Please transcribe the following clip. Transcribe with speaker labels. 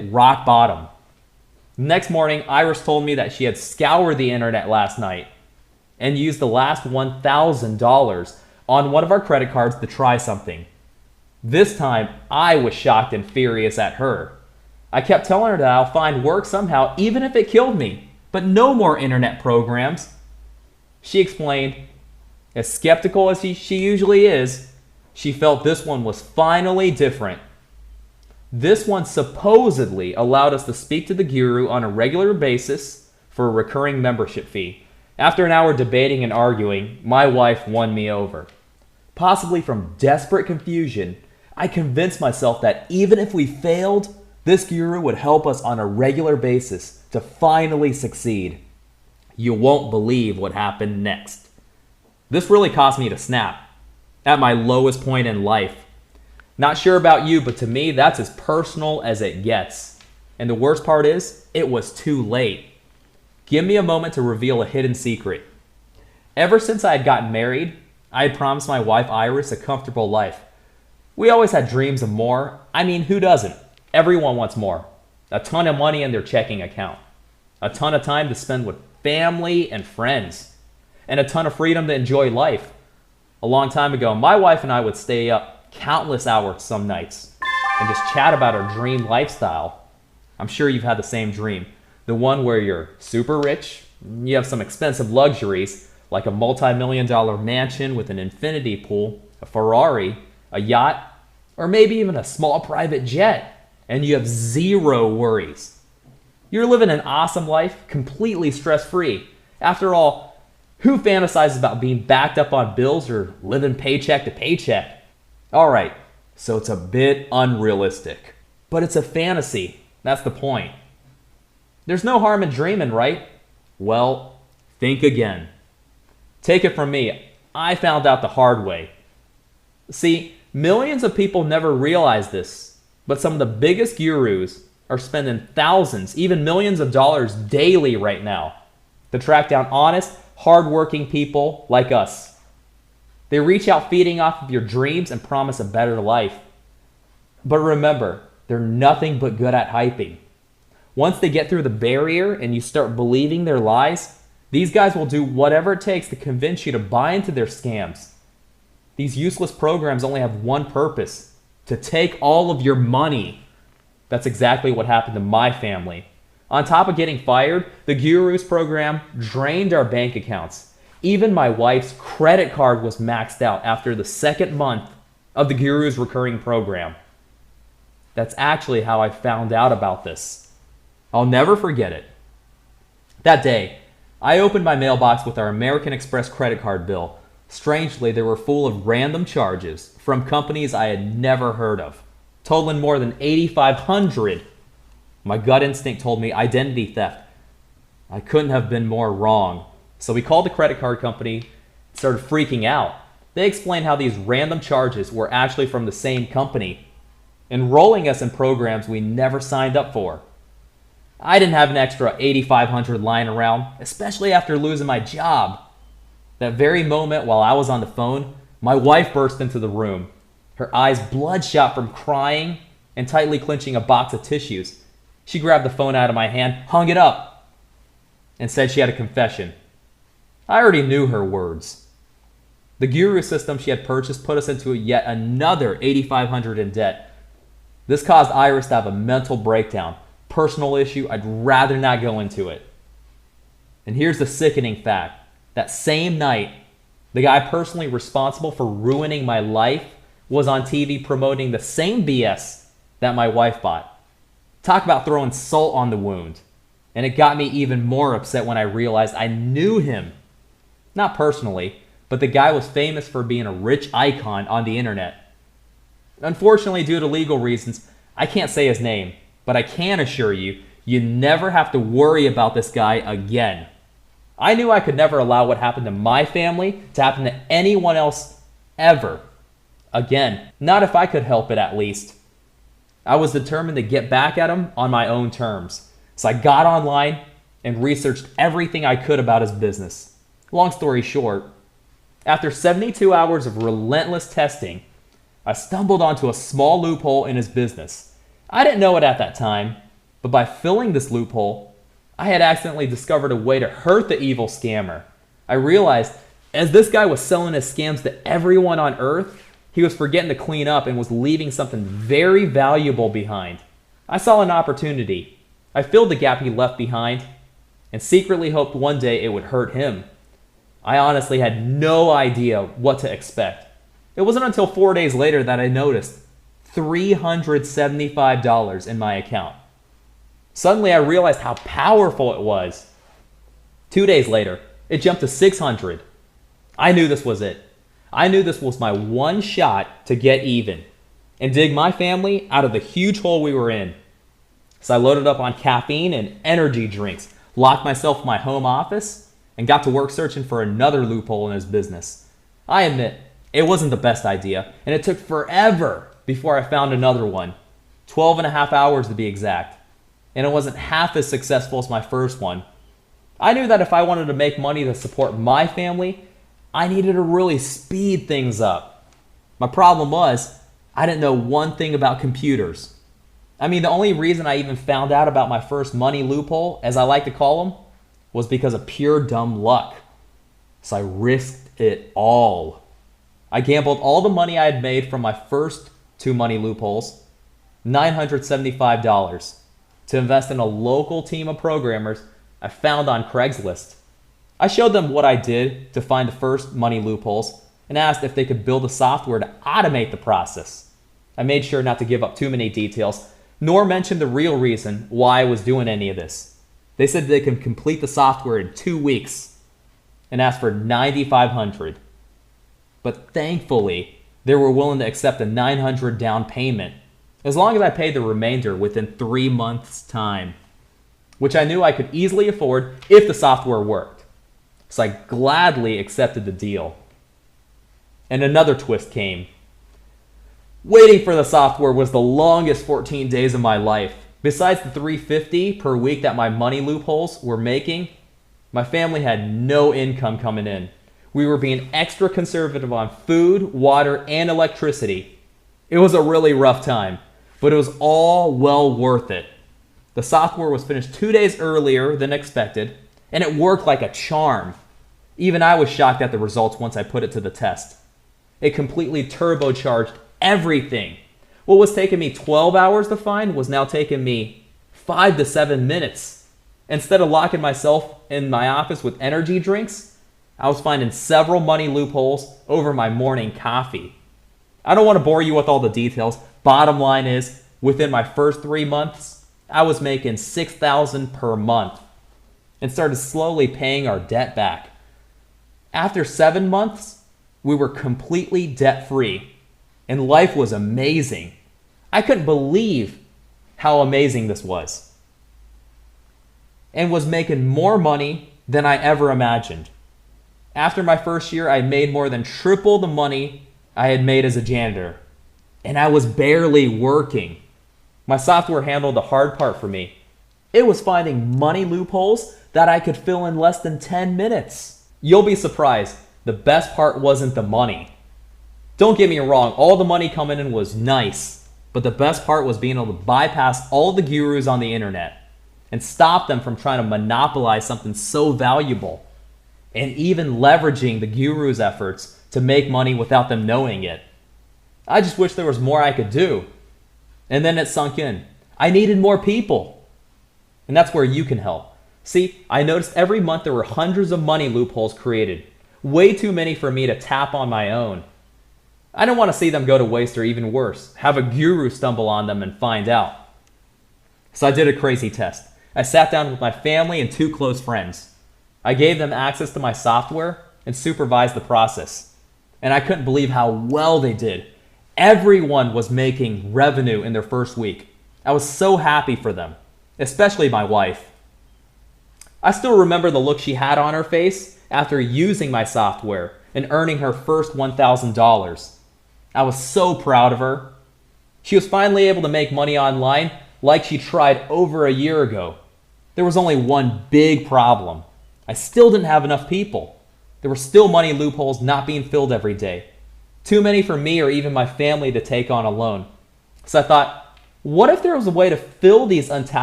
Speaker 1: rock bottom. Next morning, Iris told me that she had scoured the internet last night and used the last $1,000 on one of our credit cards to try something. This time, I was shocked and furious at her. I kept telling her that I'll find work somehow, even if it killed me, but no more internet programs. She explained, as skeptical as she usually is, she felt this one was finally different. This one supposedly allowed us to speak to the guru on a regular basis for a recurring membership fee. After an hour debating and arguing, my wife won me over. Possibly from desperate confusion, I convinced myself that even if we failed, this guru would help us on a regular basis to finally succeed. You won't believe what happened next. This really caused me to snap at my lowest point in life. Not sure about you, but to me, that's as personal as it gets. And the worst part is, it was too late. Give me a moment to reveal a hidden secret. Ever since I had gotten married, I had promised my wife Iris a comfortable life. We always had dreams of more. I mean, who doesn't? Everyone wants more. A ton of money in their checking account. A ton of time to spend with family and friends. And a ton of freedom to enjoy life. A long time ago, my wife and I would stay up countless hours some nights and just chat about our dream lifestyle. I'm sure you've had the same dream. The one where you're super rich, you have some expensive luxuries like a multi-million-dollar mansion with an infinity pool, a Ferrari, a yacht, or maybe even a small private jet, and you have zero worries. You're living an awesome life, completely stress-free. After all, who fantasizes about being backed up on bills or living paycheck to paycheck? All right, so it's a bit unrealistic, but it's a fantasy. That's the point. There's no harm in dreaming, right? Well, think again. Take it from me, I found out the hard way. See, millions of people never realize this, but some of the biggest gurus are spending thousands, even millions of dollars daily right now to track down honest, hardworking people like us. They reach out feeding off of your dreams and promise a better life. But remember, they're nothing but good at hyping. Once they get through the barrier and you start believing their lies, these guys will do whatever it takes to convince you to buy into their scams. These useless programs only have one purpose: to take all of your money. That's exactly what happened to my family. On top of getting fired, the Gurus program drained our bank accounts. Even my wife's credit card was maxed out after the second month of the Gurus recurring program. That's actually how I found out about this. I'll never forget it. That day, I opened my mailbox with our American Express credit card bill. Strangely, they were full of random charges from companies I had never heard of, totaling more than $8,500. My gut instinct told me identity theft. I couldn't have been more wrong. So we called the credit card company and started freaking out. They explained how these random charges were actually from the same company, enrolling us in programs we never signed up for. I didn't have an extra $8,500 lying around, especially after losing my job. That very moment while I was on the phone, my wife burst into the room, her eyes bloodshot from crying and tightly clenching a box of tissues. She grabbed the phone out of my hand, hung it up, and said she had a confession. I already knew her words. The Guru system she had purchased put us into yet another $8,500 in debt. This caused Iris to have a mental breakdown. Personal issue, I'd rather not go into it. And here's the sickening fact. That same night, the guy personally responsible for ruining my life was on TV promoting the same BS that my wife bought. Talk about throwing salt on the wound. And it got me even more upset when I realized I knew him. Not personally, but the guy was famous for being a rich icon on the internet. Unfortunately, due to legal reasons, I can't say his name, but I can assure you, you never have to worry about this guy again. I knew I could never allow what happened to my family to happen to anyone else ever. Again, not if I could help it at least. I was determined to get back at him on my own terms. So I got online and researched everything I could about his business. Long story short, after 72 hours of relentless testing, I stumbled onto a small loophole in his business. I didn't know it at that time, But by filling this loophole, I had accidentally discovered a way to hurt the evil scammer. I realized as this guy was selling his scams to everyone on earth, he was forgetting to clean up and was leaving something very valuable behind. I saw an opportunity. I filled the gap he left behind and secretly hoped one day it would hurt him. I honestly had no idea what to expect. It wasn't until 4 days later that I noticed $375 in my account. Suddenly I realized how powerful it was. 2 days later, it jumped to $600. I knew this was it. I knew this was my one shot to get even and dig my family out of the huge hole we were in. So I loaded up on caffeine and energy drinks, locked myself in my home office, and got to work searching for another loophole in his business. I admit, it wasn't the best idea, and it took forever before I found another one. 12 and a half hours to be exact. And it wasn't half as successful as my first one. I knew that if I wanted to make money to support my family, I needed to really speed things up. My problem was, I didn't know one thing about computers. I mean, the only reason I even found out about my first money loophole, as I like to call them, was because of pure dumb luck. So I risked it all. I gambled all the money I had made from my first 2 money loopholes, $975, to invest in a local team of programmers I found on Craigslist. I showed them what I did to find the first money loopholes and asked if they could build a software to automate the process. I made sure not to give up too many details, nor mention the real reason why I was doing any of this. They said they could complete the software in 2 weeks and asked for $9,500. But thankfully, they were willing to accept a $900 down payment as long as I paid the remainder within 3 months' time, which I knew I could easily afford if the software worked. So I gladly accepted the deal. And another twist came. Waiting for the software was the longest 14 days of my life. Besides the $350 per week that my money loopholes were making, my family had no income coming in. We were being extra conservative on food, water, and electricity. It was a really rough time, but it was all well worth it. The software was finished 2 days earlier than expected, and it worked like a charm. Even I was shocked at the results once I put it to the test. It completely turbocharged everything. What was taking me 12 hours to find was now taking me 5 to 7 minutes. Instead of locking myself in my office with energy drinks, I was finding several money loopholes over my morning coffee. I don't want to bore you with all the details. Bottom line is, within my first 3 months, I was making $6,000 per month and started slowly paying our debt back. After 7 months, we were completely debt-free, and life was amazing. I couldn't believe how amazing this was, and was making more money than I ever imagined. After my first year, I made more than triple the money I had made as a janitor, and I was barely working. My software handled the hard part for me. It was finding money loopholes that I could fill in less than 10 minutes. You'll be surprised, the best part wasn't the money. Don't get me wrong, all the money coming in was nice, but the best part was being able to bypass all the gurus on the internet and stop them from trying to monopolize something so valuable, and even leveraging the gurus' efforts to make money without them knowing it. I just wish there was more I could do. And then it sunk in. I needed more people. And that's where you can help. See, I noticed every month there were hundreds of money loopholes created. Way too many for me to tap on my own. I didn't want to see them go to waste, or even worse, have a guru stumble on them and find out. So I did a crazy test. I sat down with my family and 2 close friends. I gave them access to my software and supervised the process. And I couldn't believe how well they did. Everyone was making revenue in their first week. I was so happy for them, especially my wife. I still remember the look she had on her face after using my software and earning her first $1,000. I was so proud of her. She was finally able to make money online like she tried over a year ago. There was only one big problem. I still didn't have enough people. There were still money loopholes not being filled every day. Too many for me or even my family to take on alone. So I thought, what if there was a way to fill these untapped